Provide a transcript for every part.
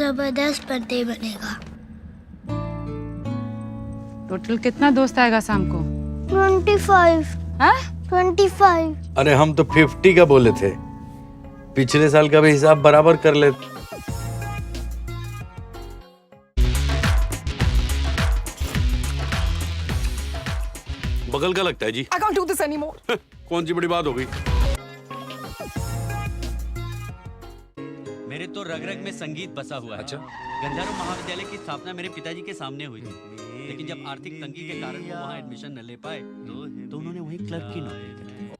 जबरदस्त बर्थडे बनेगा। टोटल कितना दोस्त आएगा शाम को? 25। हाँ? 25। अरे हम तो 50 का बोले थे, पिछले साल का भी हिसाब बराबर कर ले। बगल का लगता है जी। I can't do this anymore. कौन सी बड़ी बात हो गई? मेरे तो रग रग में संगीत बसा हुआ है। अच्छा। गंधर्व महाविद्यालय की स्थापना मेरे पिताजी के सामने हुई थी, लेकिन जब आर्थिक तंगी के कारण वो वहाँ एडमिशन न ले पाए तो उन्होंने वहीं क्लर्क की नौकरी कर ली।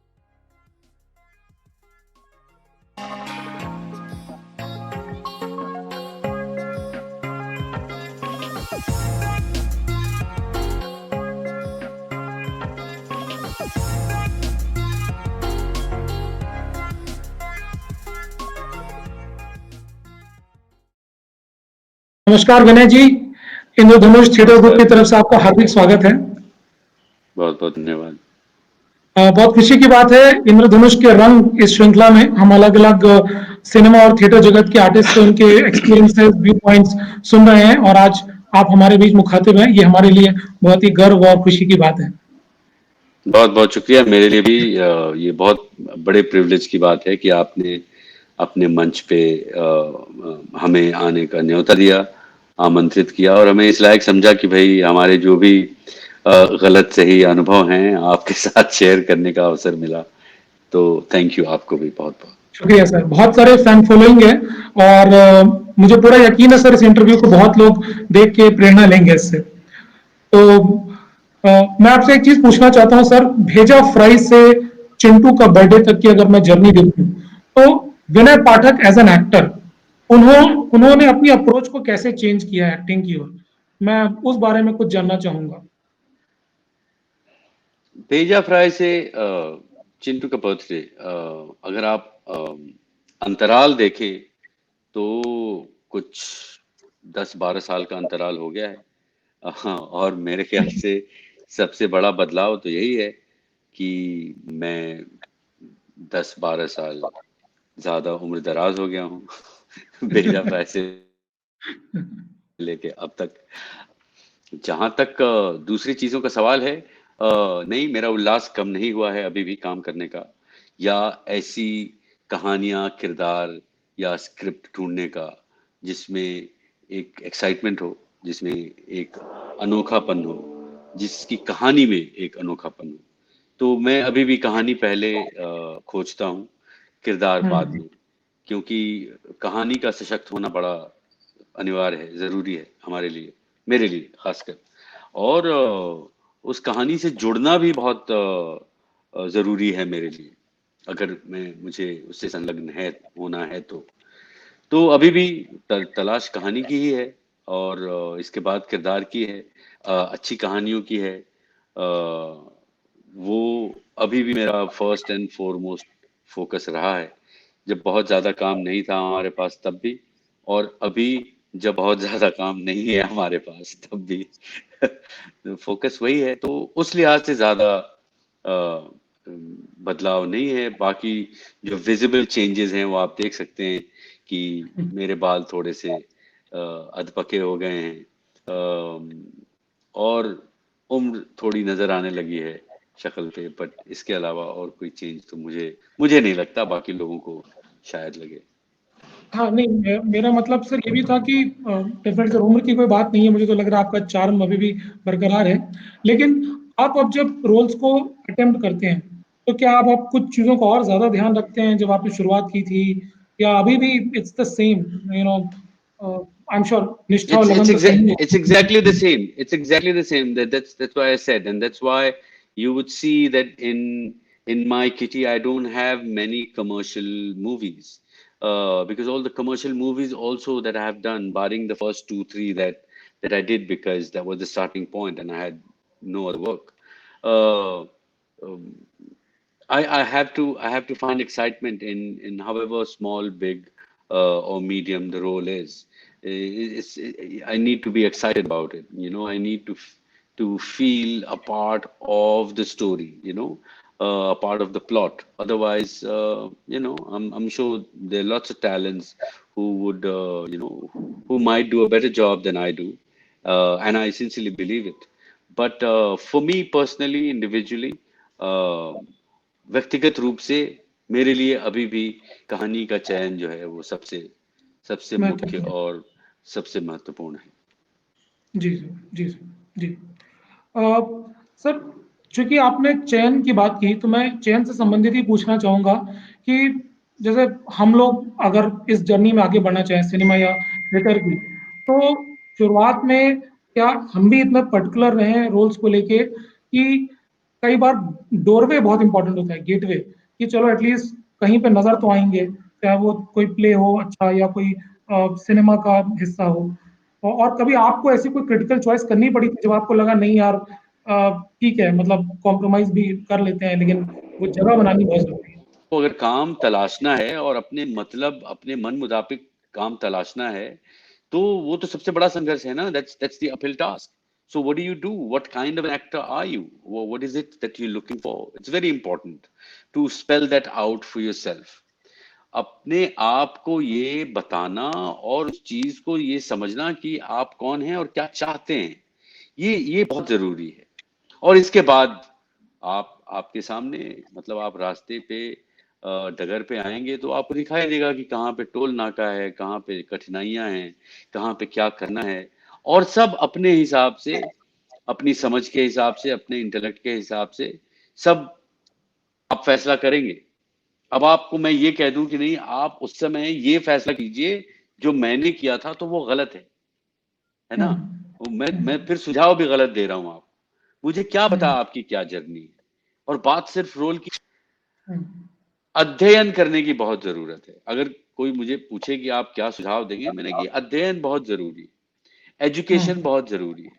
नमस्कार विनय जी, इंद्रधनुष थिएटर ग्रुप की तरफ से आपका हार्दिक स्वागत है। बहुत बहुत धन्यवाद। बहुत खुशी की बात है, इंद्रधनुष के रंग इस श्रृंखला में हम अलग अलग सिनेमा और थिएटर जगत के आर्टिस्ट से उनके एक्सपीरियंसेस, व्यू पॉइंट्स सुन रहे हैं और आज आप हमारे बीच मुखातिब हैं। ये हमारे लिए बहुत ही गर्व और खुशी की बात है। बहुत बहुत शुक्रिया। मेरे लिए भी ये बहुत बड़े प्रिविलेज की बात है कि आपने अपने मंच पे हमें आने का न्योता दिया, आमंत्रित किया और हमें इस लायक समझा कि भाई हमारे जो भी गलत सही अनुभव हैं आपके साथ शेयर करने का अवसर मिला। तो थैंक यू, आपको भी बहुत बहुत शुक्रिया सर। बहुत सारे फैन फॉलोइंग है और मुझे पूरा यकीन है सर, इस इंटरव्यू को बहुत लोग देख के प्रेरणा लेंगे इससे। तो मैं आपसे एक चीज पूछना चाहता हूं सर, भेजा फ्राई से चिंटू का बर्थडे तक की अगर मैं जर्नी देखूं तो विनय पाठक एज एन एक्टर उन्होंने अपनी अप्रोच को कैसे चेंज किया एक्टिंग की ओर, मैं उस बारे में कुछ जानना चाहूंगा। भेजा फ्राई से चिंटू का बर्थडे, अगर आप अंतराल देखें तो कुछ 10-12 साल का अंतराल हो गया है। और मेरे ख्याल से सबसे बड़ा बदलाव तो यही है कि मैं 10-12 साल ज्यादा उम्र दराज हो गया हूँ। भेजा फ्राई से लेके अब तक। जहां तक दूसरी चीजों का सवाल है, नहीं, मेरा उल्लास कम नहीं हुआ है अभी भी काम करने का, या ऐसी कहानियां, किरदार या स्क्रिप्ट ढूंढने का जिसमें एक एक्साइटमेंट हो, जिसमें एक अनोखापन हो, जिसकी कहानी में एक अनोखापन हो। तो मैं अभी भी कहानी पहले खोजता हूँ, किरदार बाद में, क्योंकि कहानी का सशक्त होना बड़ा अनिवार्य है, जरूरी है हमारे लिए, मेरे लिए खासकर। और उस कहानी से जुड़ना भी बहुत जरूरी है मेरे लिए, अगर मुझे उससे संलग्न है होना है तो अभी भी तलाश कहानी की ही है और इसके बाद किरदार की है, अच्छी कहानियों की है। वो अभी भी मेरा फर्स्ट एंड फॉरमोस्ट फोकस रहा है, जब बहुत ज्यादा काम नहीं था हमारे पास तब भी, और अभी जब बहुत ज्यादा काम नहीं है हमारे पास तब भी। फोकस वही है, तो उस लिहाज से ज्यादा बदलाव नहीं है। बाकी जो विजिबल चेंजेस हैं वो आप देख सकते हैं कि मेरे बाल थोड़े से अधपके हो गए हैं और उम्र थोड़ी नजर आने लगी है शक्ल पे, बट इसके अलावा और कोई चेंज तो मुझे नहीं लगता, बाकी लोगों को शायद लगे। हाँ नहीं, मेरा मतलब सर ये भी था कि डेफिनेटली सर उम्र की कोई बात नहीं है, मुझे तो लग रहा है आपका चार्म अभी भी बरकरार है। लेकिन आप अब जब रोल्स को अटेम्प्ट करते हैं तो क्या आप कुछ चीजों का और ज्यादा ध्यान रखते हैं जब आपने शुरुआत की थी, या अभी भी it's the same, you know, I am sure निष्ठा और लगन तो सेम है? It's exactly the same. It's exactly the same. That's why I said, and that's why you would see that in my kitty I don't have many commercial movies, because all the commercial movies also that I have done, barring the first 2-3 that I did because that was the starting point and I had no other work. Uh, um, I have to find excitement in however small, big, or medium the role is. I need to be excited about it. I need to feel a part of the story. A part of the plot. Otherwise, I'm sure there are lots of talents who would, who might do a better job than I do, and I sincerely believe it. But for me personally, individually, व्यक्तिगत रूप से मेरे लिए अभी भी कहानी का चयन जो है वो सबसे सबसे मुख्य महत्वपूर्ण। और सबसे महत्वपूर्ण है। जी सर, जी सर, जी। सर, चूंकि आपने चयन की बात की, तो मैं चयन से संबंधित ही पूछना चाहूंगा कि जैसे हम लोग अगर इस जर्नी में आगे बढ़ना चाहें सिनेमा या थिएटर की, तो शुरुआत में क्या हम भी इतना पर्टिकुलर रहे हैं रोल्स को लेके कि कई बार डोरवे बहुत इंपॉर्टेंट होता है, गेटवे, कि चलो एटलीस्ट कहीं पे नजर तो आएंगे, चाहे वो कोई प्ले हो अच्छा या कोई सिनेमा का हिस्सा हो। और कभी आपको ऐसी कोई क्रिटिकल चॉइस करनी पड़ी थी जब आपको लगा नहीं यार ठीक है, मतलब कॉम्प्रोमाइज भी कर लेते हैं लेकिन वो जगह बनानी बहुत जरूरी है। तो अगर काम तलाशना है और अपने मतलब अपने मन मुताबिक काम तलाशना है, तो वो तो सबसे बड़ा संघर्ष है ना। that's the uphill task. So what do? What kind of an actor are you? What is it that you're looking for? It's very important to spell that out for yourself. अपने आप को ये बताना और उस चीज को ये समझना कि आप कौन हैं और क्या चाहते हैं, ये बहुत जरूरी है। और इसके बाद आपके सामने मतलब आप रास्ते पे डगर पे आएंगे तो आपको दिखाई देगा कि कहाँ पे टोल नाका है, कहाँ पे कठिनाइयां हैं, कहाँ पे क्या करना है, और सब अपने हिसाब से, अपनी समझ के हिसाब से, अपने इंटेलेक्ट के हिसाब से सब आप फैसला करेंगे। अब आपको मैं ये कह दूं कि नहीं, आप उस समय ये फैसला कीजिए जो मैंने किया था तो वो गलत है ना। मैं फिर सुझाव भी गलत दे रहा हूं आपको, मुझे क्या पता आपकी क्या जर्नी है। और बात सिर्फ रोल की, अध्ययन करने की बहुत जरूरत है। अगर कोई मुझे पूछे कि आप क्या सुझाव देंगे, मैंने कहा अध्ययन बहुत जरूरी है, एजुकेशन बहुत जरूरी है।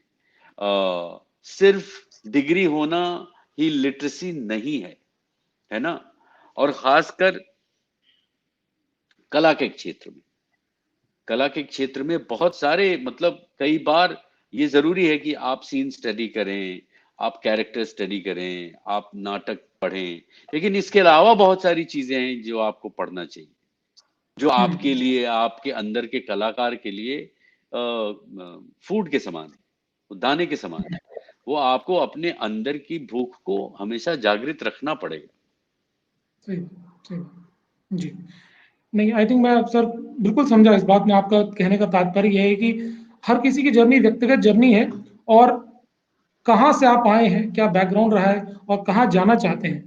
सिर्फ डिग्री होना ही लिटरेसी नहीं है ना। और खासकर कला के क्षेत्र में बहुत सारे, मतलब कई बार ये जरूरी है कि आप सीन स्टडी करें, आप कैरेक्टर स्टडी करें, आप नाटक पढ़ें, लेकिन इसके अलावा बहुत सारी चीजें हैं जो आपको पढ़ना चाहिए, जो आपके लिए, आपके अंदर के कलाकार के लिए फूड के समान है, दाने के समान है। वो आपको अपने अंदर की भूख को हमेशा जागृत रखना पड़ेगा। सही, सही, जी। नहीं, आई थिंक मैं सर बिल्कुल समझा इस बात में। आपका कहने का तात्पर्य यह है कि हर किसी की जर्नी व्यक्तिगत जर्नी है, और कहाँ से आप आए हैं, क्या बैकग्राउंड रहा है और कहाँ जाना चाहते हैं,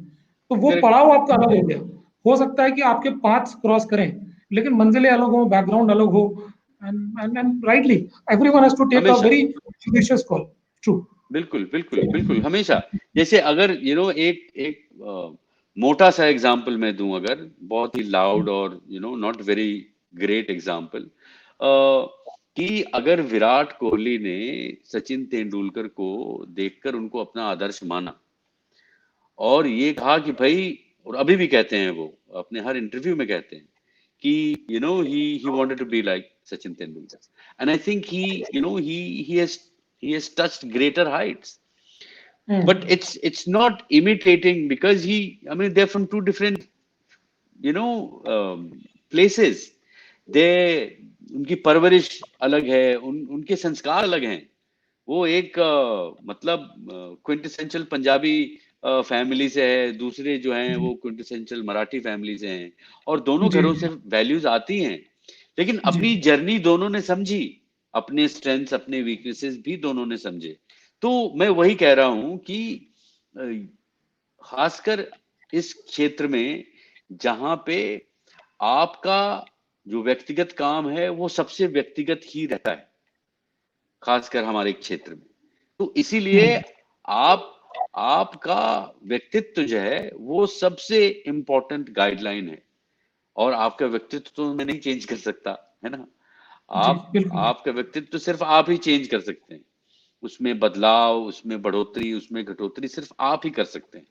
तो वो Correct. पड़ाव आपका अलग हो गया। हो सकता है कि आपके पाथ्स क्रॉस करें, लेकिन मंजिलें अलग हो, बैकग्राउंड अलग हो, and rightly everyone has to take a हमेशा। Very judicious call. ट्रू। बिल्कुल हमेशा। जैसे अगर एक मोटा सा एग्जाम्पल मैं दूं, अगर बहुत ही लाउड और नॉट वेरी ग्रेट एग्जाम्पल, कि अगर विराट कोहली ने सचिन तेंदुलकर को देखकर उनको अपना आदर्श माना और ये कहा कि भाई, और अभी भी कहते हैं, वो अपने हर इंटरव्यू में कहते हैं कि he wanted to be like Sachin Tendulkar, and I think he has touched greater heights. But it's not imitating, because they're from two different places. उनकी परवरिश अलग है, उनके संस्कार अलग हैं। वो एक मतलब क्विंटेसेंशियल पंजाबी फैमिली से है, दूसरे जो हैं वो क्विंटेसेंशियल मराठी फैमिली से हैं, और दोनों घरों से वैल्यूज आती हैं, लेकिन अपनी जर्नी दोनों ने समझी, अपने स्ट्रेंथ्स, अपने वीकनेसेस भी दोनों ने समझे। तो मैं वही कह रहा हूं कि खासकर इस क्षेत्र में जहां पे आपका जो व्यक्तिगत काम है वो सबसे व्यक्तिगत ही रहता है, खासकर हमारे क्षेत्र में, तो इसीलिए आपका व्यक्तित्व जो है वो सबसे इम्पोर्टेंट गाइडलाइन है, और आपका व्यक्तित्व तो मैं नहीं चेंज कर सकता, है ना। आपका व्यक्तित्व सिर्फ आप ही चेंज कर सकते हैं, उसमें बदलाव, उसमें बढ़ोतरी, उसमें घटोतरी सिर्फ आप ही कर सकते हैं,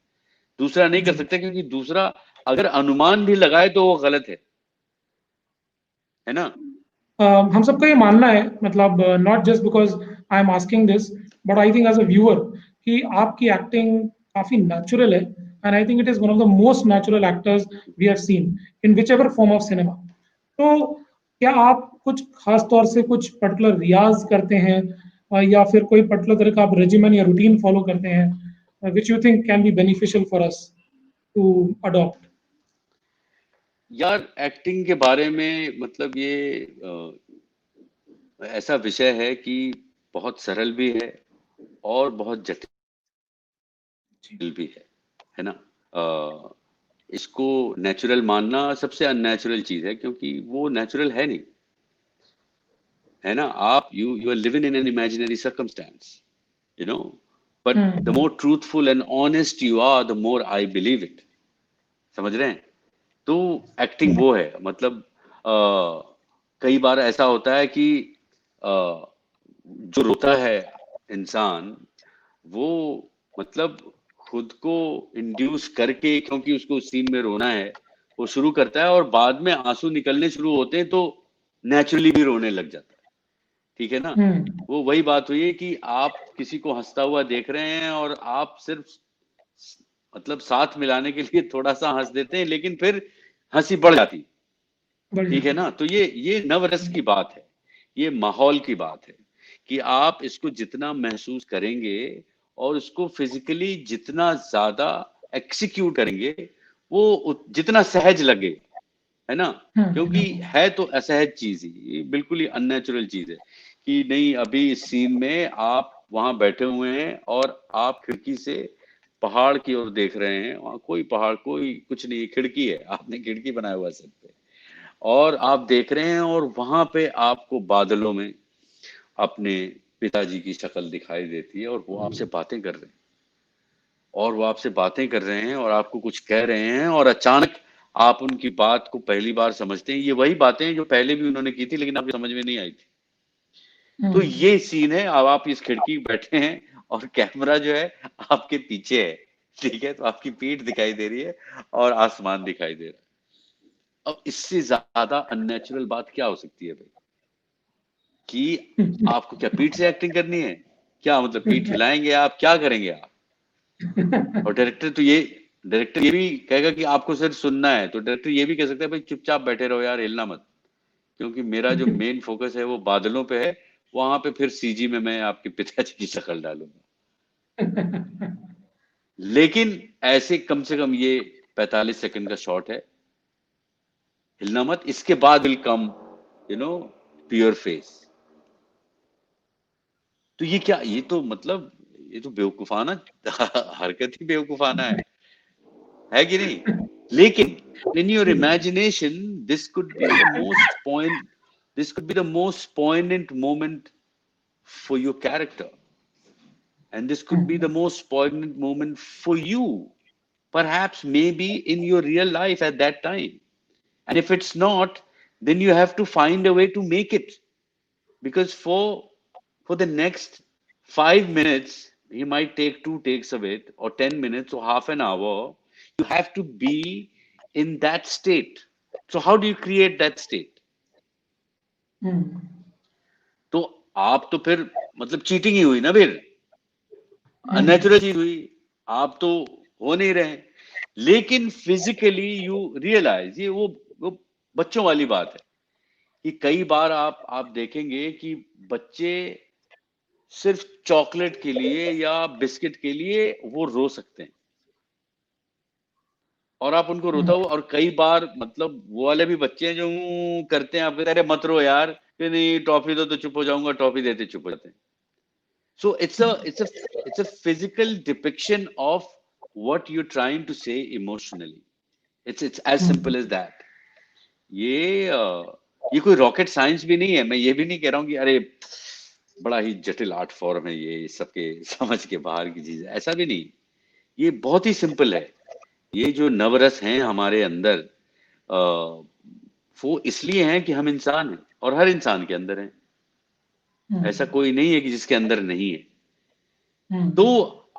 दूसरा नहीं कर सकता, क्योंकि दूसरा अगर अनुमान भी लगाए तो वो गलत है ना। हम सबका ये मानना है, मतलब not just because I am asking this, but I think as a viewer कि आपकी एक्टिंग काफी नेचुरल है, and I think it is one of the most natural actors we have seen in whichever form of cinema. तो क्या आप कुछ खास तौर से कुछ पर्टिकुलर रियाज करते हैं या फिर कोई पर्टिकुलर तरह का आप रेजिमेन या रूटीन फॉलो करते हैं which you think can be beneficial for us to adopt? यार एक्टिंग के बारे में मतलब ये ऐसा विषय है कि बहुत सरल भी है और बहुत जटिल भी है ना। इसको नेचुरल मानना सबसे अननेचुरल चीज है, क्योंकि वो नेचुरल है नहीं, है ना। आप you are living in an imaginary circumstance, you know, but the more truthful and honest you are, the more I believe it. समझ रहे हैं? तो एक्टिंग वो है, मतलब कई बार ऐसा होता है कि जो रोता है इंसान, वो मतलब खुद को इंड्यूस करके, क्योंकि उसको उस सीन में रोना है, वो शुरू करता है, और बाद में आंसू निकलने शुरू होते हैं तो नेचुरली भी रोने लग जाता है। ठीक है ना। वो वही बात हुई है कि आप किसी को हंसता हुआ देख रहे हैं और आप सिर्फ मतलब साथ मिलाने के लिए थोड़ा सा हंस देते हैं, लेकिन फिर हंसी बढ़ जाती। ठीक है ना। तो ये नवरस की बात है, ये माहौल की बात है कि आप इसको जितना महसूस करेंगे और उसको फिजिकली जितना ज्यादा एक्सिक्यूट करेंगे, वो जितना सहज लगे, है ना। क्योंकि है तो असहज चीज ही, ये बिल्कुल ही अननेचुरल चीज है कि नहीं, अभी इस सीन में आप वहां बैठे हुए हैं और आप खिड़की से पहाड़ की ओर देख रहे हैं, वहां कोई पहाड़ कोई कुछ नहीं, खिड़की है, आपने खिड़की बनाया हुआ सब पे, और आप देख रहे हैं और वहां पे आपको बादलों में अपने पिताजी की शक्ल दिखाई देती है, और वो आपसे बातें कर रहे हैं, और वो आपसे बातें कर रहे हैं और आपको कुछ कह रहे हैं, और अचानक आप उनकी बात को पहली बार समझते हैं। ये वही बातें हैं जो पहले भी उन्होंने की थी, लेकिन आपको समझ में नहीं आई थी। तो ये सीन है। अब आप इस खिड़की बैठे हैं और कैमरा जो है आपके पीछे है, ठीक है, तो आपकी पीठ दिखाई दे रही है और आसमान दिखाई दे रहा है। अब इससे ज्यादा अननेचुरल बात क्या हो सकती है भाई, कि आपको क्या पीठ से एक्टिंग करनी है? क्या मतलब पीठ हिलाएंगे आप, क्या करेंगे आप? और डायरेक्टर ये भी कहेगा कि आपको सिर्फ सुनना है, तो डायरेक्टर ये भी कह सकता है भाई चुपचाप बैठे रहो यार, हिलना मत, क्योंकि मेरा जो मेन फोकस है वो बादलों पे है, वहां पे फिर सीजी में मैं आपके पिताजी की शक्ल डालूंगा। लेकिन ऐसे कम से कम ये 45 सेकंड का शॉट है, हिलना मत, इसके बाद विल कम प्योर फेस। तो ये क्या, ये तो मतलब ये तो बेवकूफाना हरकत ही बेवकूफाना है कि नहीं? लेकिन in your imagination this could be the most poignant moment for your character, and this could be the most poignant moment for you, perhaps maybe in your real life at that time. And if it's not, then you have to find a way to make it, because for the next 5 minutes, he might take 2 takes of it, or 10 minutes or half an hour, you have to be in that state. So how do you create that state? तो आप तो फिर मतलब cheating ही हुई ना, फिर unnatural चीज हुई, आप तो हो नहीं रहे। लेकिन फिजिकली यू रियलाइज, ये वो बच्चों वाली बात है कि कई बार आप देखेंगे कि बच्चे सिर्फ चॉकलेट के लिए या बिस्किट के लिए वो रो सकते हैं, और आप उनको रोता हुआ, और कई बार मतलब वो वाले भी बच्चे हैं जो करते हैं, आप कहते हैं अरे मत रो यार, कि नहीं टॉफी दो तो चुप हो जाऊंगा, टॉफी देते चुप हो जाते हैं। सो it's a physical depiction of what you're trying to say emotionally. It's as simple as that. ये कोई रॉकेट साइंस भी नहीं है। मैं ये भी नहीं कह रहा हूँ कि अरे बड़ा ही जटिल आर्ट फॉर्म है ये, सबके समझ के बाहर की चीज है, ऐसा भी नहीं। ये बहुत ही सिंपल है। ये जो नवरस हैं हमारे अंदर, वो इसलिए हैं कि हम इंसान हैं, और हर इंसान के अंदर है, ऐसा कोई नहीं है कि जिसके अंदर नहीं है। तो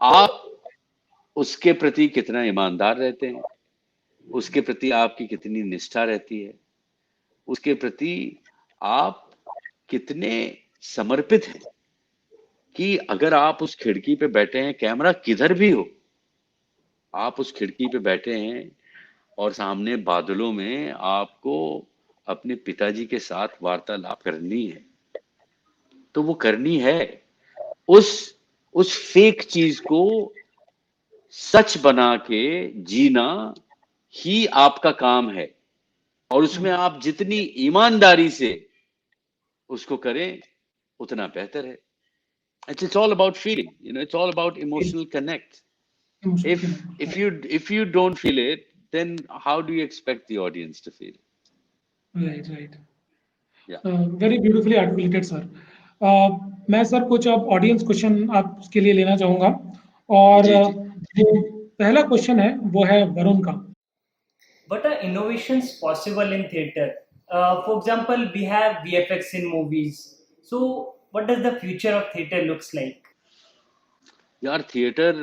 आप उसके प्रति कितना ईमानदार रहते हैं, उसके प्रति आपकी कितनी निष्ठा रहती है, उसके प्रति आप कितने समर्पित हैं, कि अगर आप उस खिड़की पे बैठे हैं, कैमरा किधर भी हो, आप उस खिड़की पे बैठे हैं और सामने बादलों में आपको अपने पिताजी के साथ वार्तालाप करनी है तो वो करनी है। उस फेक चीज को सच बना के जीना ही आपका काम है, और उसमें आप जितनी ईमानदारी से उसको करें उतना बेहतर है। It's all about feeling, it's all about emotional connect. Emotional If connect. if you if you don't feel it, then how do you expect the audience to feel it? Right, right. Yeah. Very beautifully articulated sir. मैं sir कुछ अब audience question आपके लिए लेना चाहूंगा, और जी, जी। जो पहला क्वेश्चन है वो है वरुण का। What are innovations possible in theatre? For example, we have VFX in movies. So, what does the future of theatre looks like? यार थिएटर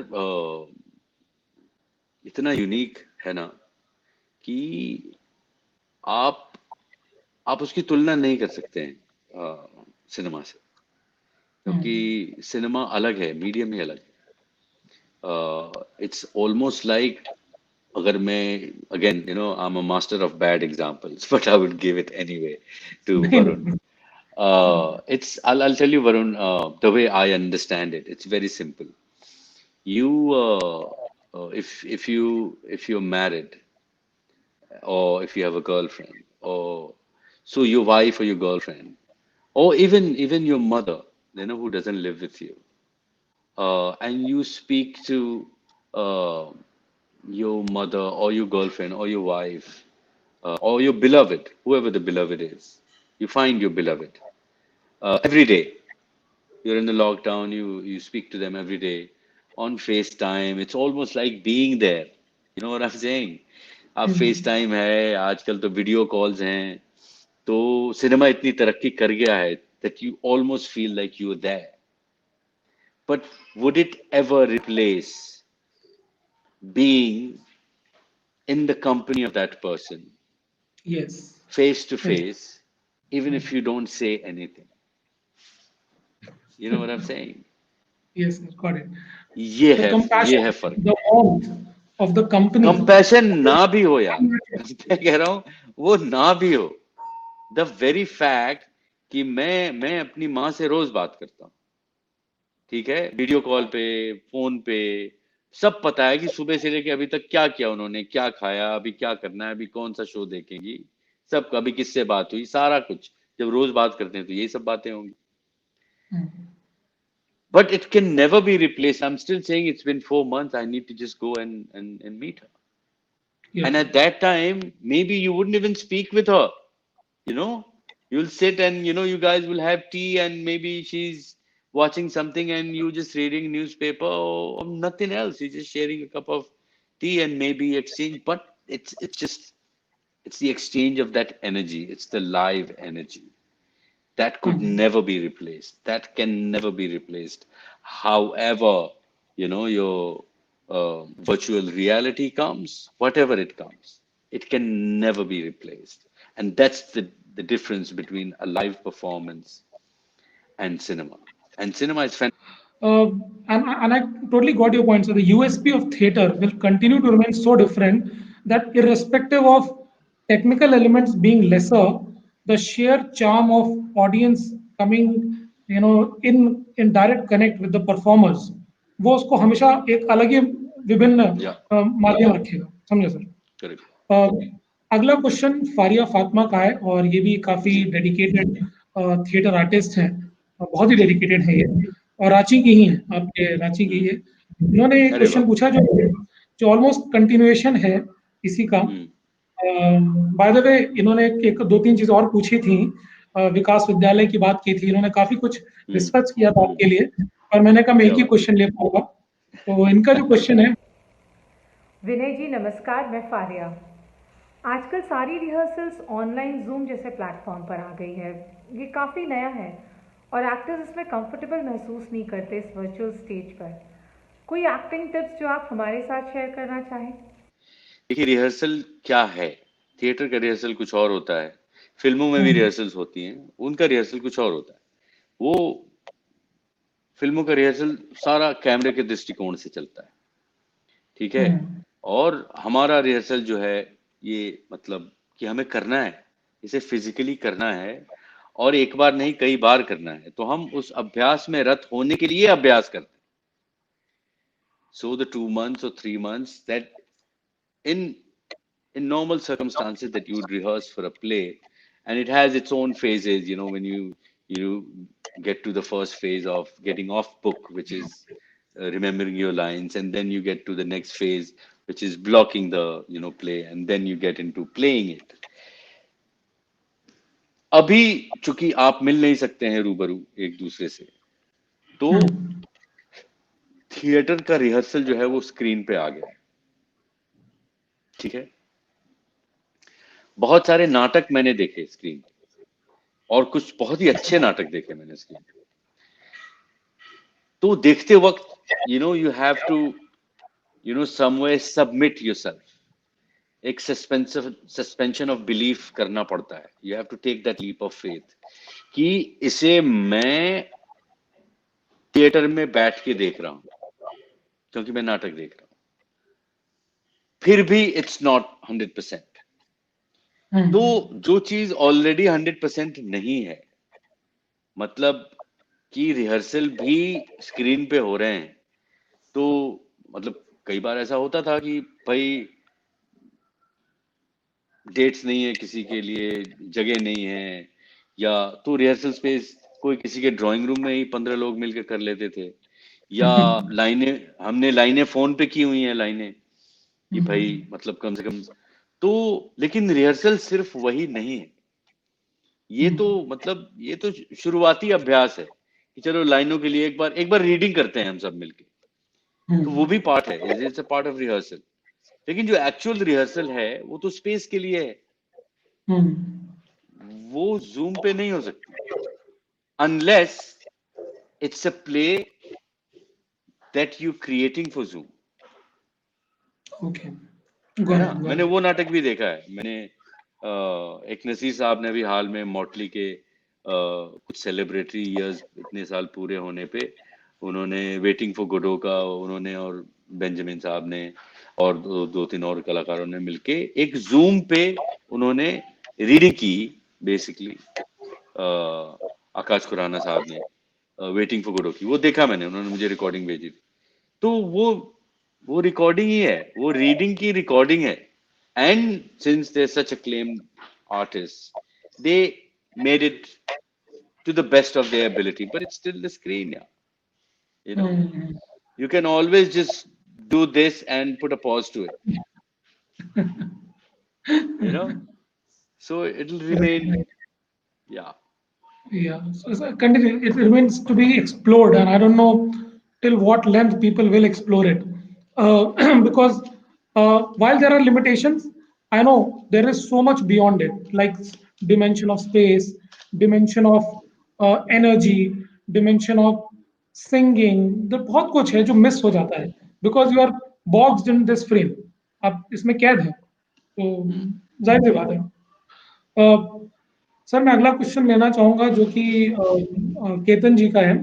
इतना यूनिक है ना कि आप उसकी तुलना नहीं कर सकते हैं सिनेमा से, क्योंकि सिनेमा अलग है, मीडियम ही अलग है। इट्स ऑलमोस्ट लाइक, अगर मैं again I am a master of bad examples but I would give it anyway to Varun. It's I'll tell you, Varun, the way I understand it. It's very simple. You if you're married, or if you have a girlfriend, or so your wife or your girlfriend, or even your mother, who doesn't live with you, and you speak to uh, your mother or your girlfriend or your wife, or your beloved, whoever the beloved is, you find your beloved every day. You're in the lockdown, you speak to them every day on FaceTime. It's almost like being there. You know what I'm saying? अब FaceTime है, आजकल तो video calls हैं, तो cinema इतनी तरक्की कर गया है that you almost feel like you're there. But would it ever replace being in the company of that person, Yes. face to face, even if you don't say anything? You know what I'm saying? Yes, sir, got it. ये The है compassion, फर्क। the warmth of the company. Compassion ना भी हो यार, मैं कह रहा हूं वो ना भी हो, द वेरी फैक्ट कि मैं अपनी माँ से रोज बात करता हूँ, ठीक है, वीडियो कॉल पे, फोन पे, सब पता है कि सुबह से लेके अभी तक क्या किया उन्होंने, क्या खाया, अभी क्या करना है, अभी कौन सा शो देखेंगी, सब अभी किससे बात हुई, सारा कुछ। जब रोज बात करते हैं तो यही सब बातें होंगी। But it can never be replaced. I'm still saying it's been 4 months. I need to just go and meet her. Yes. And at that time, maybe you wouldn't even speak with her. You'll sit and, you guys will have tea, and maybe she's watching something and you just reading newspaper or nothing else. You're just sharing a cup of tea and maybe exchange. But it's the exchange of that energy. It's the live energy. That could never be replaced. That can never be replaced. However, your virtual reality comes, whatever it comes, it can never be replaced. And that's the difference between a live performance and cinema. And cinema is fantastic. And I totally got your point. So the USP of theater will continue to remain so different that irrespective of technical elements being lesser, the sheer charm of audience coming, in direct connect with the performers, वो उसको हमेशा एक अलग ही विभिन्न Yeah. माध्यम रखेगा। समझे sir? Correct. अगला क्वेश्चन फारिया फातिमा का है, और ये भी काफी डेडिकेटेड थिएटर आर्टिस्ट हैं, बहुत ही डेडिकेटेड है ये, और रांची की ही है, आपके रांची की है। इन्होंने एक अरे क्वेश्चन वाह। पूछा जो ऑलमोस्ट कंटिन्यूएशन है इसी का। बाय द वे इन्होंने एक दो तीन चीज और पूछी थी, विकास विद्यालय की बात की थी, इन्होंने काफी कुछ रिसर्च किया था आपके लिए, पर मैंने कहा मैं एक ही क्वेश्चन ले पाऊंगा। तो इनका जो क्वेश्चन है। विनय जी नमस्कार, मैं फारिया। आजकल सारी रिहर्सल्स ऑनलाइन जूम जैसे प्लेटफॉर्म पर आ गई है। ये काफ़ी नया है और एक्टर्स इसमें कंफर्टेबल महसूस नहीं करते इस वर्चुअल स्टेज पर। कोई एक्टिंग टिप्स जो आप हमारे साथ शेयर करना चाहें? देखिए, रिहर्सल क्या है, थिएटर का रिहर्सल कुछ और होता है, फिल्मों में भी रिहर्सल्स होती हैं, उनका रिहर्सल कुछ और होता है। वो फिल्मों का रिहर्सल सारा कैमरे के दृष्टिकोण से चलता है, ठीक है, और हमारा रिहर्सल जो है ये मतलब कि हमें करना है, इसे फिजिकली करना है और एक बार नहीं कई बार करना है, तो हम उस अभ्यास में रत होने के लिए अभ्यास करते हैं. So the 2 months or 3 months that in normal circumstances that you would rehearse for a play, and it has its own phases, you know, when you get to the first phase of getting off book, which is remembering your lines, and then you get to the next phase, which is blocking the play, and then you get into playing it. अभी चूंकि आप मिल नहीं सकते हैं रूबरू एक दूसरे से, तो थिएटर का रिहर्सल जो है वो स्क्रीन पे आ गया है. ठीक है, बहुत सारे नाटक मैंने देखे स्क्रीन पे, और कुछ बहुत ही अच्छे नाटक देखे मैंने स्क्रीन पे. तो देखते वक्त you have to somewhere submit yourself. एक सस्पेंशन ऑफ बिलीफ करना पड़ता है. You have to take that leap of faith कि इसे मैं थिएटर में बैठ के देख रहा हूं क्योंकि मैं नाटक देख रहा हूं, फिर भी इट्स नॉट 100%. तो जो चीज ऑलरेडी 100% नहीं है, मतलब कि रिहर्सल भी स्क्रीन पे हो रहे हैं, तो मतलब कई बार ऐसा होता था कि भाई डेट्स नहीं है, किसी के लिए जगह नहीं है, या तो रिहर्सल स्पेस कोई किसी के ड्राइंग रूम में ही 15 लोग मिलकर कर लेते थे, या हमने लाइनें फोन पे की हुई हैं लाइनें कि भाई मतलब कम से कम. तो लेकिन रिहर्सल सिर्फ वही नहीं है. ये तो मतलब ये तो शुरुआती अभ्यास है कि चलो लाइनों के लिए एक बार रीडिंग करते हैं हम सब मिलके, तो वो भी पार्ट है, it's a part of rehearsal. लेकिन जो एक्चुअल रिहर्सल है वो तो स्पेस के लिए है, वो जूम पे नहीं हो सकती unless it's a play that you creating for zoom. Okay, मैंने वो नाटक भी देखा है. मैंने एक नसीर साहब ने भी हाल में मोटली के कुछ सेलिब्रेटरी इयर्स इतने साल पूरे होने पे उन्होंने वेटिंग फॉर गोडो का उन्होंने और बेंजामिन साहब ने और दो तीन और कलाकारों ने मिलके एक जूम पे उन्होंने रीडिंग की बेसिकली. आकाश खुराना साहब ने वेटिंग फॉर गोडो की, वो देखा मैंने, उन्होंने मुझे रिकॉर्डिंग भेजी थी. तो वो रिकॉर्डिंग ही है, वो रीडिंग की रिकॉर्डिंग है. And since they such acclaimed artist, they made it to the best of their ability, but it's still the screen. Yeah, you can always just do this and put a pause to it. So it'll remain. Yeah, so continue. It remains to be explored, and I don't know till what length people will explore it, because while there are limitations, I know there is so much beyond it, like dimension of space, dimension of energy, dimension of singing. The बहुत कुछ है जो miss हो जाता है because you are boxed in this frame. आप इसमें कैद है, तो जाहिर सी बात है. सर मैं अगला क्वेश्चन लेना चाहूंगा जो कि केतन जी का है.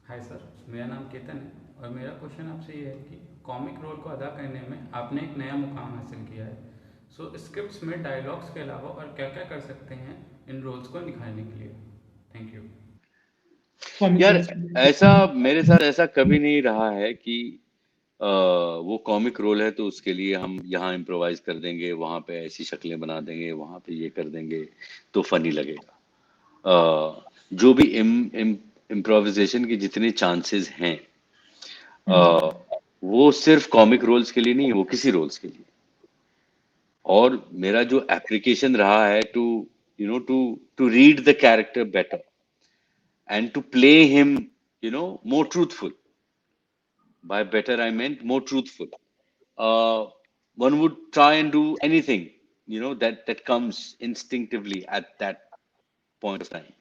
हाय सर, मेरा नाम केतन है और मेरा क्वेश्चन आपसे ये है कि कॉमिक रोल को अदा करने में आपने एक नया मुकाम हासिल किया है. सो स्क्रिप्ट्स में डायलॉग्स के अलावा और क्या क्या कर सकते हैं इन रोल्स को निखारने के लिए? Thank you. यार ऐसा मेरे साथ ऐसा कभी नहीं रहा है कि वो कॉमिक रोल है तो उसके लिए हम यहाँ इम्प्रोवाइज कर देंगे, वहाँ पे ऐसी शक्लें बना देंगे, वहाँ पे ये कर देंगे तो फनी लगेगा. जो भी इम्प्रोवाइजेशन के जितने चांसेस हैं वो सिर्फ कॉमिक रोल्स के लिए नहीं, वो किसी रोल्स के लिए. और मेरा जो एप्लीकेशन रहा है to read the character better and to play him more truthful. By better I meant more truthful. One would try and do anything that comes instinctively at that point of time.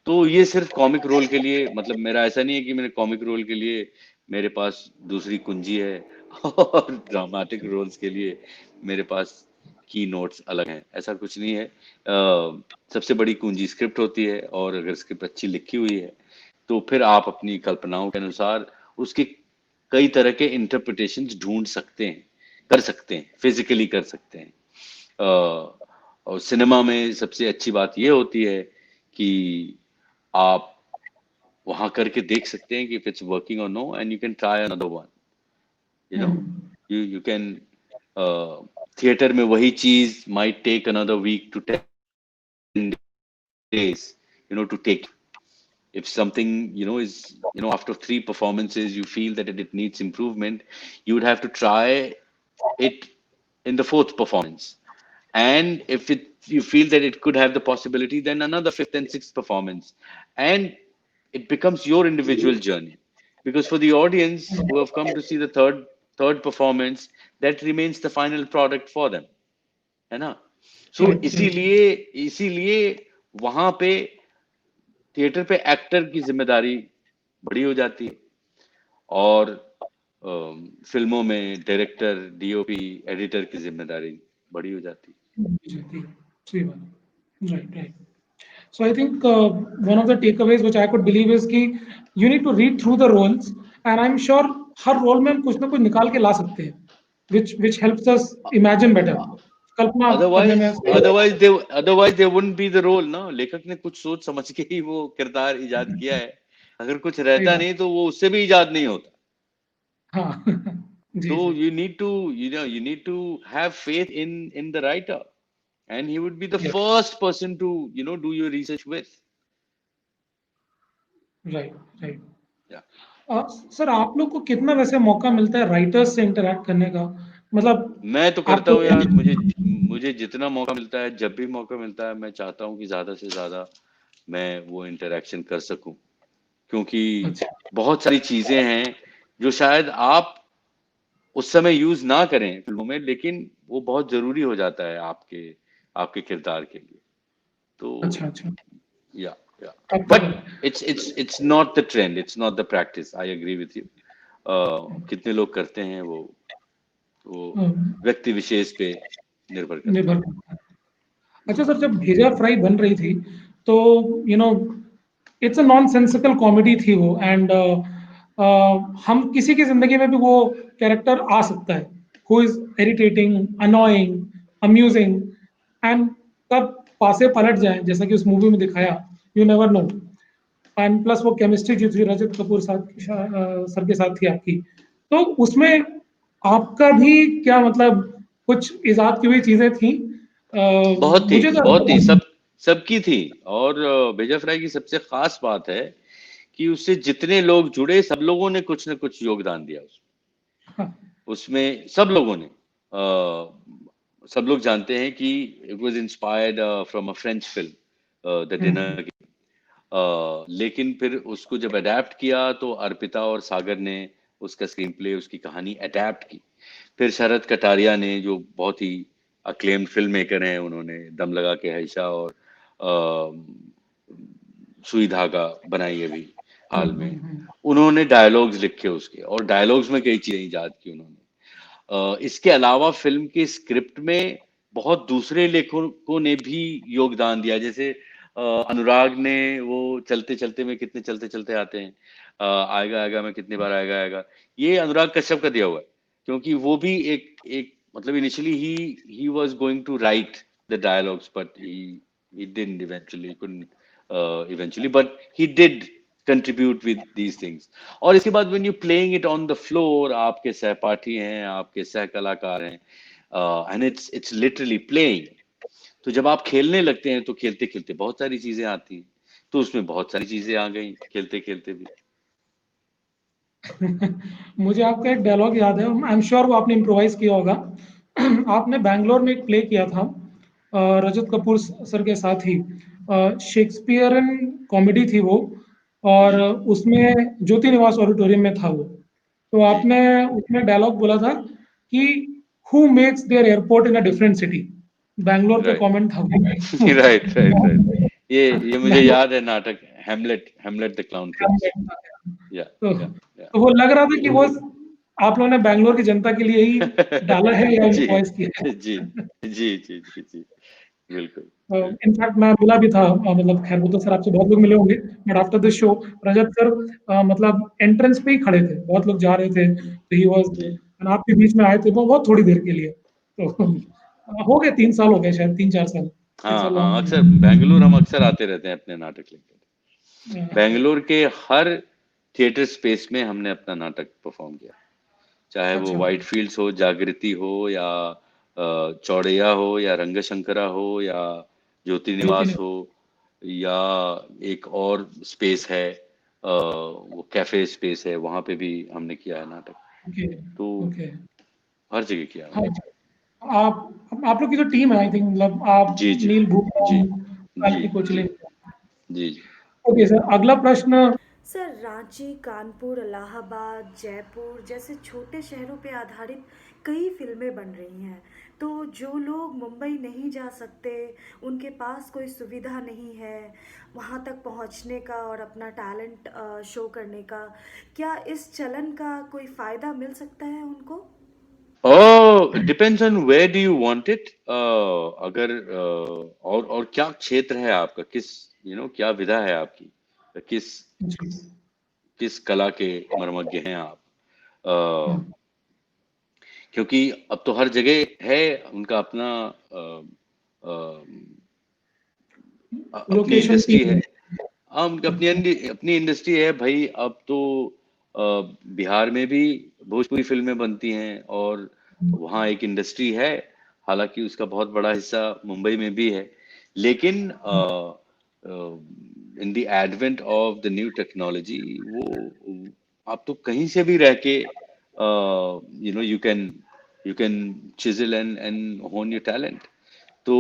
तो ये सिर्फ comic role के लिए, मतलब मेरा ऐसा नहीं है कि मेरे कॉमिक रोल के लिए मेरे पास दूसरी कुंजी है और ड्रामेटिक रोल्स के लिए मेरे पास की नोट्स अलग हैं, ऐसा कुछ नहीं है. सबसे बड़ी कुंजी स्क्रिप्ट होती है, और अगर स्क्रिप्ट अच्छी लिखी हुई है तो फिर आप अपनी कल्पनाओं के अनुसार उसके कई तरह के इंटरप्रिटेशंस ढूंढ सकते हैं, कर सकते हैं, फिजिकली कर सकते हैं. और सिनेमा में सबसे अच्छी बात ये होती है कि आप वहां करके देख सकते हैं कि इफ इट्स वर्किंग और no, and you can try another one, you know, you can theatre में वही चीज might take another week to 10 days, you know, to take. If something, you know, is, you know, after 3 performances you feel that it needs improvement, you would have to try it in the 4th performance. And if you feel that it could have the possibility, then another 5th and 6th performance, and it becomes your individual journey, because for the audience who have come to see the third performance, that remains the final product for them, है ना? So इसीलिए वहां पे theatre पे actor की जिम्मेदारी बड़ी हो जाती है, और फिल्मों में डायरेक्टर, डीओपी, एडिटर की जिम्मेदारी बड़ी हो जाती है। सही बात, right. So I think one of the takeaways which I could believe is कि you need to read through the roles, and I'm sure हर रोल में हम कुछ ना कुछ निकाल के ला सकते हैं, which helps us imagine better. कल्पना करने में otherwise there wouldn't be the role, ना? लेखक ने कुछ सोच समझ के ही वो किरदार इजाद किया है, अगर कुछ रहता नहीं तो वो उससे भी इजाद नहीं होता। हाँ So you need to have faith in the writer, and he would be the first person to, you know, do your research with. Right. Yeah. Sir आप लोग को कितना वैसे मौका मिलता है राइटर्स से इंटरेक्ट करने का? मतलब मैं तो करता हूँ यार, मुझे जितना मौका मिलता है, जब भी मौका मिलता है, मैं चाहता हूँ कि ज्यादा से ज्यादा मैं वो इंटरेक्शन कर सकूं, क्योंकि बहुत सारी चीजें हैं जो शायद आप उस समय यूज ना करें फिल्मों में, लेकिन वो बहुत जरूरी हो जाता है आपके किरदार के लिए। तो अच्छा या but it's not the trend, it's not the practice. I agree with you. कितने लोग करते हैं वो व्यक्ति विशेष पे निर्भर करता है। अच्छा सर, जब भेजा फ्राई बन रही थी तो you know it's a nonsensical comedy थी वो, एंड हम किसी की जिंदगी में भी वो कैरेक्टर आ सकता है, who is irritating, annoying, amusing, and कब पासे पलट जाए जैसा कि उस मूवी में दिखाया, you never know. And plus वो केमिस्ट्री जो थी रजत कपूर सर के साथ थी आपकी, तो उसमें आपका भी क्या मतलब कुछ इजाद की हुई चीजें थी? बहुत थी, सबकी थी। और भेजा फ्राई की सबसे खास बात है कि उससे जितने लोग जुड़े, सब लोगों ने कुछ न कुछ योगदान दिया उसमें सब लोगों ने। सब लोग जानते हैं कि it was inspired from a French film the dinner, लेकिन फिर उसको जब अडेप्ट किया तो अर्पिता और सागर ने उसका स्क्रीन प्ले, उसकी कहानी अडेप्ट की। फिर शरद कटारिया ने, जो बहुत ही अक्लेम्ड फिल्म मेकर हैं, उन्होंने दम लगा के हैशा और सुई धागा बनाई अभी हाल में। उन्होंने डायलॉग्स लिखे उसके, और डायलॉग्स में कई चीजें इजाद की उन्होंने। इसके अलावा फिल्म के स्क्रिप्ट में बहुत दूसरे लेखकों ने भी योगदान दिया, जैसे अनुराग ने वो चलते चलते में कितने चलते चलते आते हैं, आएगा आएगा में कितनी बार आएगा आएगा, ये अनुराग कश्यप का दिया हुआ है, क्योंकि वो भी एक मतलब इनिशियली ही was going to write the dialogues, but he didn't eventually, couldn't eventually, but he did contribute with these things. और इसके बाद when you playing it on the floor, आपके सहपाठी हैं, आपके सह कलाकार हैं, and it's literally playing. तो जब आप खेलने लगते हैं तो खेलते खेलते बहुत सारी चीजें आती हैं, तो उसमें बहुत सारी चीजें आ गई खेलते खेलते भी। मुझे आपका एक डायलॉग याद है, आई एम श्योर वो आपने इम्प्रोवाइज किया होगा। आपने बैंगलोर में एक प्ले किया था रजत कपूर सर के साथ ही, शेक्सपियरन कॉमेडी थी वो, और उसमें ज्योति निवास ऑडिटोरियम में था वो। तो आपने उसमें डायलॉग बोला था कि who makes there airport in a different city. Bangalore पे कमेंट था। राइट। ये मुझे याद है, नाटक हेमलेट द क्लाउन प्रिंस। तो वो लग रहा था कि वो आप लोगों ने बैंगलोर की जनता के लिए ही डाला है या इम्प्रोवाइज किया है। जी बिल्कुल। इनफैक्ट मैं मिला भी था, मतलब खैर वो तो सर आपसे बहुत लोग मिले होंगे, but after the show Rajat sir मतलब एंट्रेंस पे ही खड़े थे, बहुत लोग जा रहे थे, तो ही वाज, आपके बीच में आए थे वो बहुत थोड़ी देर के लिए। तो हो गए 3 साल हो गए शायद 3-4 साल. It's a हाँ long हाँ, अक्सर time. बेंगलुरु हम अक्सर आते रहते हैं अपने नाटक लेकर. Yeah. बेंगलुरु के हर थिएटर स्पेस में हमने अपना नाटक परफॉर्म किया, चाहे वो अच्छा. व्हाइट फील्ड्स हो, जागृति हो, या चौड़ैया हो, या रंगशंकरा हो, या ज्योति ज्योति निवास ने. हो, या एक और स्पेस है, वो कैफे स्पेस है, वहां पे भी हमने किया है नाटक. ओके. तो ओके. हर जगह किया है हाँ. हमने. आप लोग की जो टीम है आई थिंक मतलब आप जी जी नील जी भूप जी कार्तिक कोचलिन. जी जी जी. ओके सर, अगला प्रश्न. सर, रांची, कानपुर, इलाहाबाद, जयपुर जैसे छोटे शहरों पे आधारित कई फिल्में बन रही हैं, तो जो लोग मुंबई नहीं जा सकते, उनके पास कोई सुविधा नहीं है वहाँ तक पहुँचने का और अपना टैलेंट शो करने का, क्या इस चलन का कोई फ़ायदा मिल सकता है उनको? Depends on where do you want it. अगर और क्या क्षेत्र है आपका, किस क्या विधा है आपकी, किस जी. किस कला के मर्मज्ञ हैं आप. अ, क्योंकि अब तो हर जगह है उनका अपना अ, अपनी लोकेशन इंडस्ट्री है. टीम. हाँ, उनकी अपनी इंडस्ट्री है भाई. अब तो अ, बिहार में भी भोजपुरी फिल्में बनती हैं, और वहाँ एक इंडस्ट्री है. हालांकि उसका बहुत बड़ा हिस्सा मुंबई में भी है, लेकिन in the advent of the new technology, वो आप तो कहीं से भी रह के यू कैन चिजल एंड होन योर टैलेंट. तो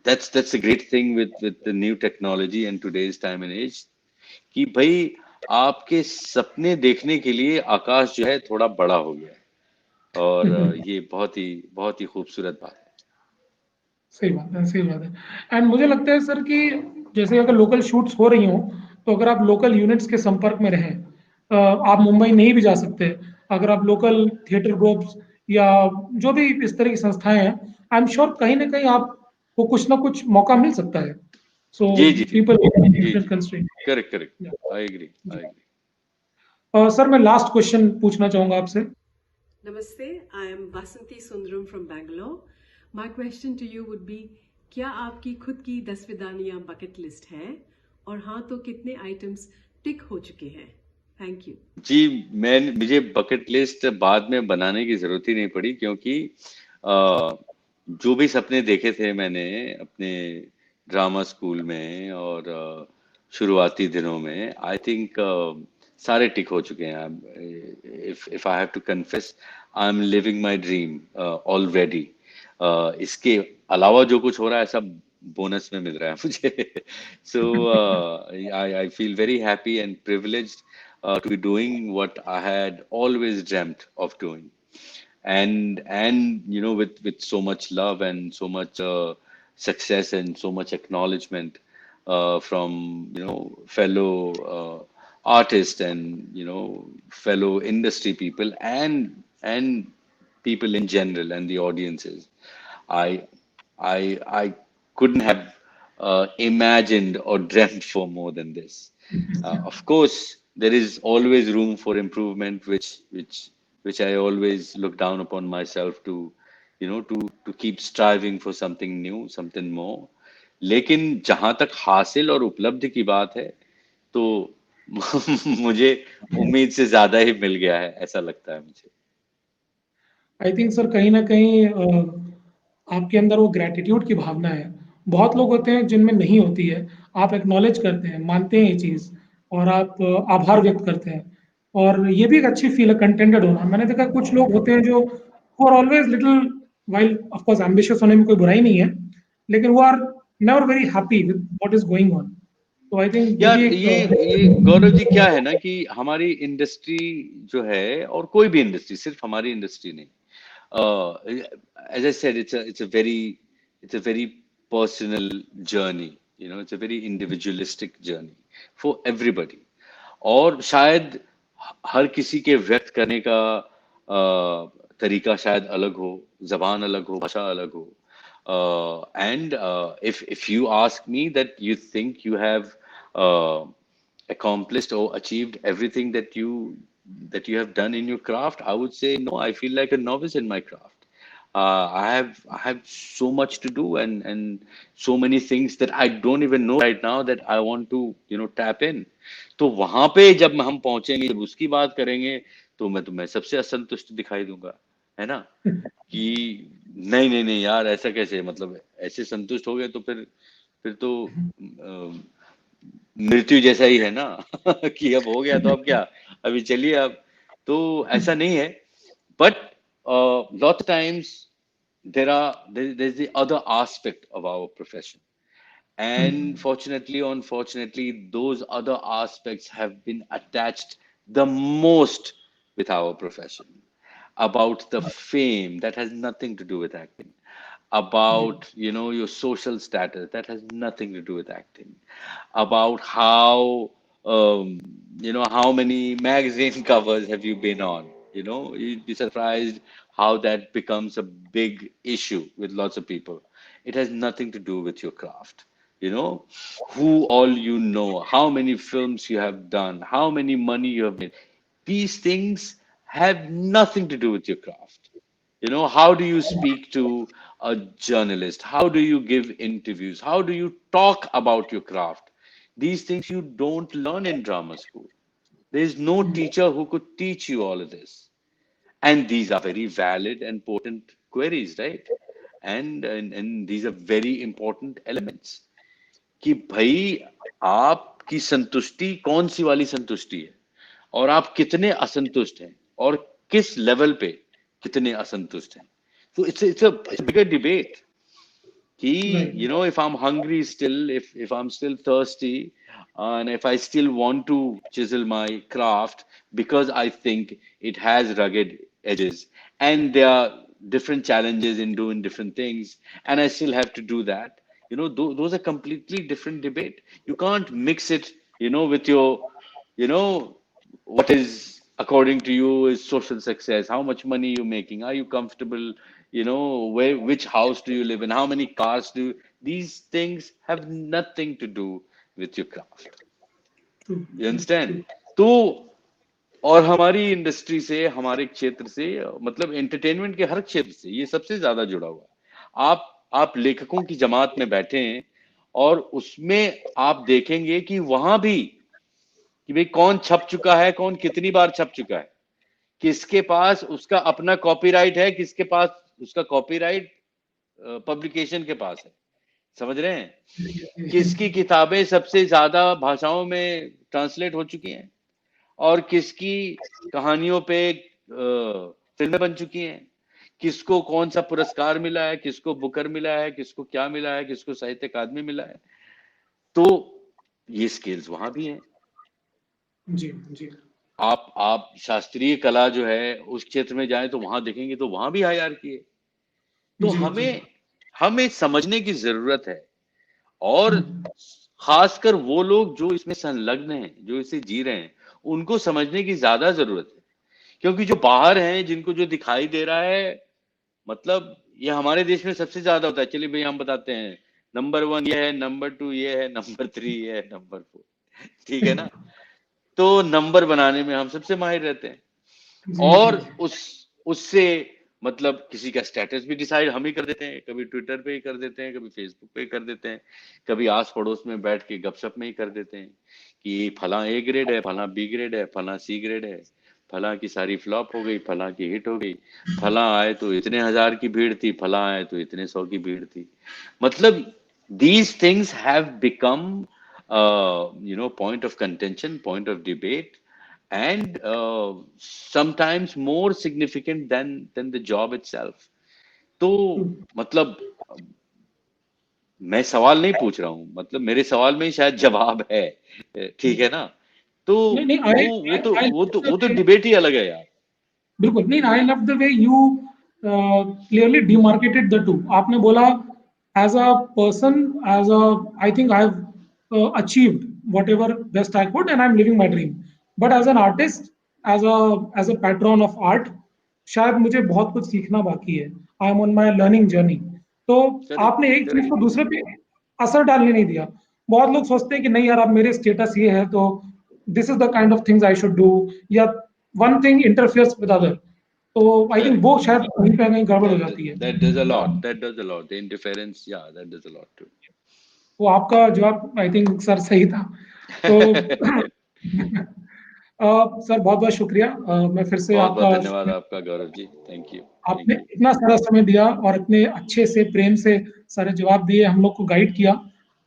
that's a great thing with the new technology and today's time and age, कि भाई आपके सपने देखने के लिए आकाश जो है थोड़ा बड़ा हो गया है. और ये बहुत ही खूबसूरत बात है. सही बात है, सही बात है. एंड मुझे लगता है सर कि जैसे अगर लोकल शूट्स हो रही हों, तो अगर आप लोकल यूनिट्स के संपर्क में रहें, आप मुंबई नहीं भी जा सकते, अगर आप लोकल थिएटर ग्रुप्स या जो भी इस तरह की संस्थाएं हैं, आई एम श्योर कहीं ना कहीं आपको कुछ ना कुछ मौका मिल सकता है. सो जी जी जी पीपल जी डिफरेंट जी. Constraint. Correct correct. I agree. Sir मैं लास्ट क्वेश्चन पूछना चाहूंगा आपसे. Namaste, I am Vasanti Sundaram from Bangalore. My question to you would be, क्या आपकी खुद की 10 विदानियां बकेट लिस्ट है, और हाँ तो कितने आइटम्स टिक हो चुके हैं? Thank you. जी, मुझे बकेट लिस्ट बाद में बनाने की जरूरत ही नहीं पड़ी, क्योंकि जो भी सपने देखे थे मैंने अपने ड्रामा स्कूल में और शुरुआती दिनों में, आई थिंक सारे टिक हो चुके हैं. If I have to confess, I am living my dream already. इसके अलावा जो कुछ हो रहा है सब बोनस में मिल रहा है मुझे. So I feel very happy and privileged to be doing what I had always dreamt of doing, and with so much love and so much success and so much acknowledgement from fellow artists and fellow industry people and people in general and the audiences. I couldn't have imagined or dreamt for more than this. Of course, there is always room for improvement, which I always look down upon myself to to keep striving for something new, something more. लेकिन जहां तक हासिल और उपलब्धि की बात है, तो मुझे उम्मीद से ज्यादा ही मिल गया है, ऐसा लगता है मुझे. आई थिंक सर कहीं ना कहीं आपके अंदर वो ग्रेटिट्यूड की भावना है. बहुत लोग होते हैं जिनमें नहीं होती है. आप एक्नॉलेज करते हैं, मानते हैं ये चीज़, और आप आभार व्यक्त करते हैं, और ये भी एक अच्छी फील है कंटेंटेड होना. मैंने देखा कुछ लोग होते हैं जो are always little, while of course ambitious होने में कोई बुराई नहीं है, लेकिन वो are never very happy with what is going on. तो आई थिंक यार ये गौरव जी क्या है ना, कि हमारी इंडस्ट्री जो है, और कोई भी इंडस्ट्री, सिर्फ हमारी इंडस्ट्री नहीं, as I said, it's a very personal journey. It's a very individualistic journey for everybody. और शायद हर किसी के व्यक्त करने का तरीका शायद अलग हो, जबान अलग हो, भाषा अलग हो. And if you ask me that you think you have accomplished or achieved everything that that you have done in your craft? I would say no. I feel like a novice in my craft. I have so much to do and so many things that I don't even know right now that I want to tap in. तो वहां पे जब हम पहुंचेंगे, जब उसकी बात करेंगे, तो मैं तुम्हें सबसे असंतुष्ट दिखाई दूंगा, है ना? कि नहीं नहीं नहीं यार, ऐसा कैसे, मतलब ऐसे संतुष्ट हो गए तो फिर तो मृत्यु जैसा ही है ना कि अब हो गया तो अब क्या, अभी चलिए अब। तो ऐसा नहीं है, but lot of times there's the other aspect of our profession, and fortunately or unfortunately those other aspects have been attached the most with our profession, about the fame that has nothing to do with acting, about your social status that has nothing to do with acting, about how how many magazine covers have you been on. You'd be surprised how that becomes a big issue with lots of people. It has nothing to do with your craft. Who all how many films you have done, how many money you have made. These things have nothing to do with your craft. How do you speak to a journalist? How do you give interviews? How do you talk about your craft? These things you don't learn in drama school. There is no teacher who could teach you all of this. And these are very valid and important queries, right? And these are very important elements. कि भाई आपकी संतुष्टि कौन सी वाली संतुष्टि है, और आप कितने असंतुष्ट हैं, और किस लेवल पे कितने असंतुष्ट हैं. So it's a bigger debate. If I'm hungry still, if I'm still thirsty, and if I still want to chisel my craft because I think it has rugged edges and there are different challenges in doing different things, and I still have to do that, those are completely different debate. You can't mix it, with your, what is according to you is social success, how much money you're making, are you comfortable, which house do you live in, how many cars these things have nothing to do with your craft. You understand? तो और हमारी industry से, हमारे क्षेत्र से, मतलब entertainment के हर क्षेत्र से ये सबसे ज्यादा जुड़ा हुआ है. आप लेखकों की जमात में बैठे हैं और उसमें आप देखेंगे कि वहां भी कि भाई कौन छप चुका है, कौन कितनी बार छप चुका है, किसके पास उसका अपना कॉपीराइट है, किसके पास उसका कॉपीराइट पब्लिकेशन के पास है. समझ रहे हैं? किसकी किताबें सबसे ज्यादा भाषाओं में ट्रांसलेट हो चुकी हैं और किसकी कहानियों पे फिल्में बन चुकी हैं, किसको कौन सा पुरस्कार मिला है, किसको बुकर मिला है, किसको क्या मिला है, किसको साहित्य अकादमी मिला है. तो ये स्किल्स वहां भी हैं. जी जी. आप शास्त्रीय कला जो है उस क्षेत्र में जाएं तो वहां देखेंगे तो वहां भी हायरार्की है. तो हमें समझने की जरूरत है, और खासकर वो लोग जो इसमें संलग्न हैं, जो इसे जी रहे हैं, उनको समझने की ज्यादा जरूरत है. क्योंकि जो बाहर हैं, जिनको जो दिखाई दे रहा है, मतलब ये हमारे देश में सबसे ज्यादा होता है. चलिए भाई हम बताते हैं, नंबर 1 ये है, नंबर 2 ये है, नंबर 3 ये है, नंबर 4, ठीक है ना. तो नंबर बनाने में हम सबसे माहिर रहते हैं, और उससे मतलब किसी का स्टेटस भी डिसाइड हम ही कर देते हैं. कभी ट्विटर पे ही कर देते हैं, कभी फेसबुक पे ही कर देते हैं, कभी आस पड़ोस में बैठ के गपशप में ही कर देते हैं कि फला A ग्रेड है, फला B ग्रेड है, फला C ग्रेड है, फला की सारी फ्लॉप हो गई, फला की हिट हो गई, फला आए तो इतने 1000 की भीड़ थी, फला आए तो इतने 100 की भीड़ थी. मतलब these things have become point of contention, point of debate, and sometimes more significant than the job itself. तो मतलब मैं सवाल नहीं पूछ रहा हूँ, मतलब मेरे सवाल में ही शायद जवाब है, ठीक है ना. तो वो तो डिबेट ही अलग है यार. बिल्कुल नहीं. I love the way you clearly demarcated the two. आपने बोला as a person, as a I think I have achieved whatever best I could and I am living my dream. But as an artist, as a patron of art, शायद मुझे बहुत कुछ सीखना बाकी है. I am on my learning journey. तो आपने एक चीज को दूसरे पे असर डालने नहीं दिया. बहुत लोग सोचते हैं कि नहीं यार, अब मेरे स्टेटस ये है तो this is the kind of things I should do, या one thing interferes with other, तो आई थिंक वो शायद कहीं पे कहीं गड़बड़ हो जाती है। That does a lot. That does a lot. The interference, yeah, that does a lot too. वो आपका जवाब आई थिंक सर सही था। तो सर बहुत बहुत शुक्रिया। मैं फिर से बहुत बहुत आपका धन्यवाद आपका गौरव जी। Thank you. आपने इतना सारा समय दिया और इतने अच्छे से प्रेम से सारे जवाब दिए, हम लोग को गाइड किया,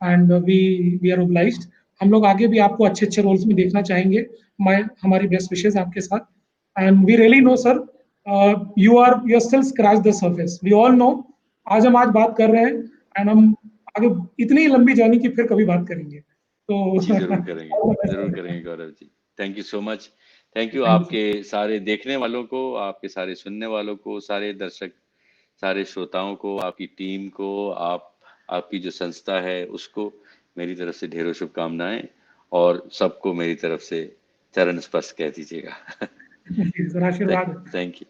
एंड वी आर ओब्लाइज्ड। हम लोग आगे भी आपको अच्छे अच्छे रोल्स में देखना चाहेंगे। हमारी बेस्ट विशेस आपके साथ, and we really know sir you are still scratch the surface, we all know. आज बात कर रहे हैं एंड हम आगे इतनी लंबी जर्नी की फिर कभी बात करेंगे, तो जी जरूर करेंगे Gaurav ji. Thank you so much. Thank you आपके सारे देखने वालों को, आपके सारे सुनने वालों को, सारे दर्शक, सारे श्रोताओं को, आपकी टीम को, आपकी जो संस्था है उसको मेरी तरफ से ढेरों शुभकामनाएं, और सबको मेरी तरफ से चरण स्पर्श कह दीजिएगा। आशीर्वाद। Thank you.